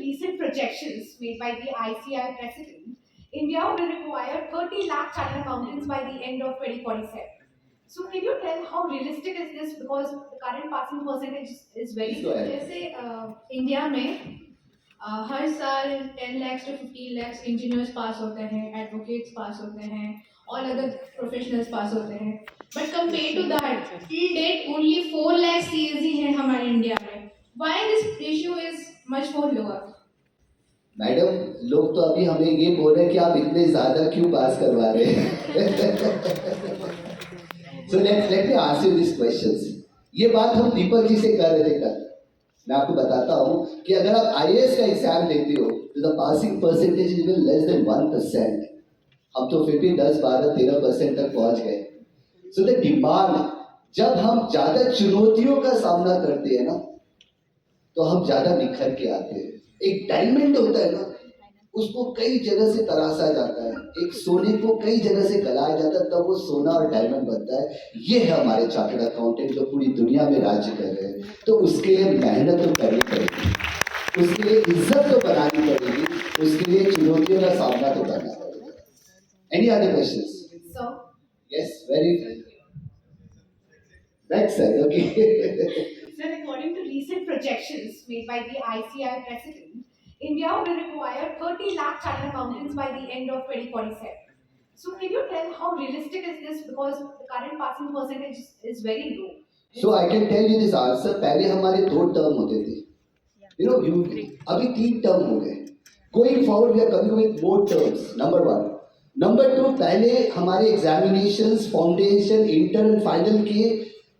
recent projections made by the ICI president, India will require 30 lakh chartered accountants by the end of 2047. So can you tell how realistic is this, because the current passing percentage is very low. जैसे India में हर साल 10 lakhs to 15 lakhs engineers पास होते हैं, advocates पास होते हैं, all other professionals पास होते हैं, but compare to that till date only 4 lakh CSE है हमारे इंडिया में. Why this ratio is much more lower? Madam, लोग तो अभी हमें ये बोल रहे हैं कि आप इतने ज्यादा क्यों पास करवा रहे हैं. So let me ask you these questions. ये बात हम दीपक जी से कर रहे थे कल. मैं आपको बताता हूँ कि अगर आप IAS का एग्जाम लेते हो तो the passing percentage is even less than 1%. हम तो फिर भी 10, 12, 13% तक पहुंच गए. सो द डिमांड, जब हम ज्यादा चुनौतियों का सामना करते हैं ना, तो हम ज्यादा निखर के आते हैं. एक डायमंड होता है ना, उसको कई जगह से तराशा जाता है. एक सोने को कई जगह से गलाया जाता है, तब वो सोना और डायमंड बनता है. ये है हमारे चार्टर्ड अकाउंटेंट जो पूरी दुनिया में राज्य कर रहे हैं. तो उसके लिए मेहनत तो करनी पड़ेगी, उसके लिए इज्जत तो बनानी पड़ेगी, उसके लिए चुनौतियों का सामना तो करना पड़ेगा. Any other questions? Sir, yes, very next sir. Okay. Sir, according to recent projections made by the ICI president, India will require 30 lakh chartered accountants by the end of 2047. So can you tell how realistic is this, because the current passing percentage is very low? So I can tell you this answer. पहले हमारे 2 term होते थे. अभी 3 term हो गए. Going forward we are coming with more terms. Number 1. Number 2, पहले हमारे examinations, foundation, inter and final के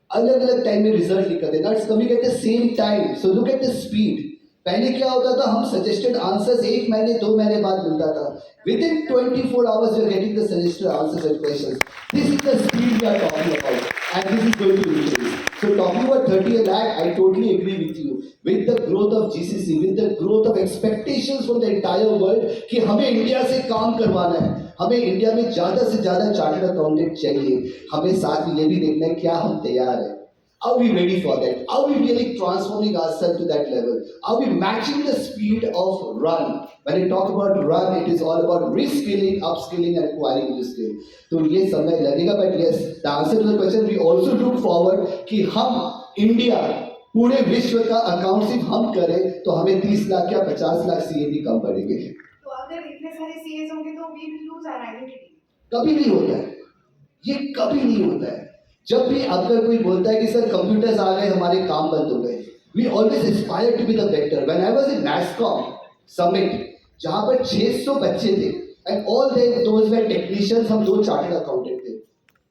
अलग अलग टाइम में रिजल्ट निकलते हैं. Not coming at the same time. So look at the speed. पहले क्या होता था, हम सजेस्टेड आंसर्स 1 महीने 2 महीने बाद मिलता था. Within 24 hours you are getting the suggested answers and questions. This is the speed we are talking about, and this is going to increase. So talking about 30 lakh, I totally agree with you. With the growth of GCC, with the growth of expectations from the entire world कि हमें India से काम करवाना है, हमें India में ज़्यादा से ज़्यादा चार्टर्ड अकाउंटेंट चाहिए. हमें साथ में ये भी देखना है क्या हम तैयार हैं. Are we ready for that? Are we really transforming ourselves to that level? Are we matching the speed of run? When I talk about run, it is all about reskilling, upskilling and acquiring new skill. तो ये समय लगेगा, but yes, the answer to the question, we also look forward कि हम India पूरे विश्व का account सिर्फ हम करें तो हमें 30 लाख या 50 लाख सीए भी कम पड़ेंगे. तो अगर इतने सारे सीएस होंगे तो we will lose our identity. कभी नहीं होता है, ये कभी नहीं होता है. जब भी अगर कोई बोलता है कि सर कंप्यूटर्स आ गए, हमारे काम बंद हो गए, we always inspire to be the better. When I was in NASSCOM summit, जहां पर 600 बच्चे थे and all those were technicians, हम 2 चार्टर्ड अकाउंटेंट थे.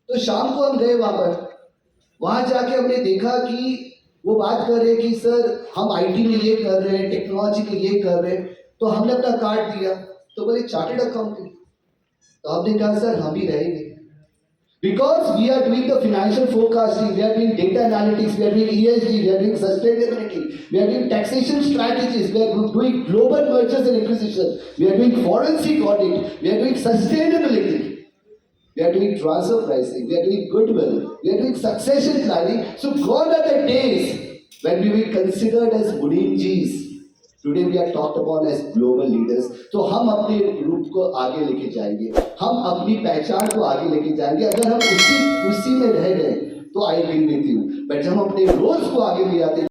तो शाम को हम गए वहां जाके हमने देखा कि वो बात कर रहे हैं कि सर हम IT में ये कर रहे हैं, टेक्नोलॉजी में ये कर रहे हैं. तो हमने अपना कार्ड दिया, तो बोले चार्टर्ड अकाउंटेंट. तो हमने कहा सर हम ही रहेंगे. Because we are doing the financial forecasting, we are doing data analytics, we are doing ESG, we are doing sustainability, we are doing taxation strategies, we are doing global mergers and acquisitions, we are doing forensic audit, we are doing sustainability, we are doing transfer pricing, we are doing goodwill, we are doing succession planning. So gone are the days when we were considered as Munimjis. Today we are talked about as global leaders. तो हम अपने रूप को आगे लेके जाएंगे, हम अपनी पहचान को आगे लेके जाएंगे. अगर हम उसी में रह गए तो I agree with you, but जब हम अपने रोल्स को आगे ले आते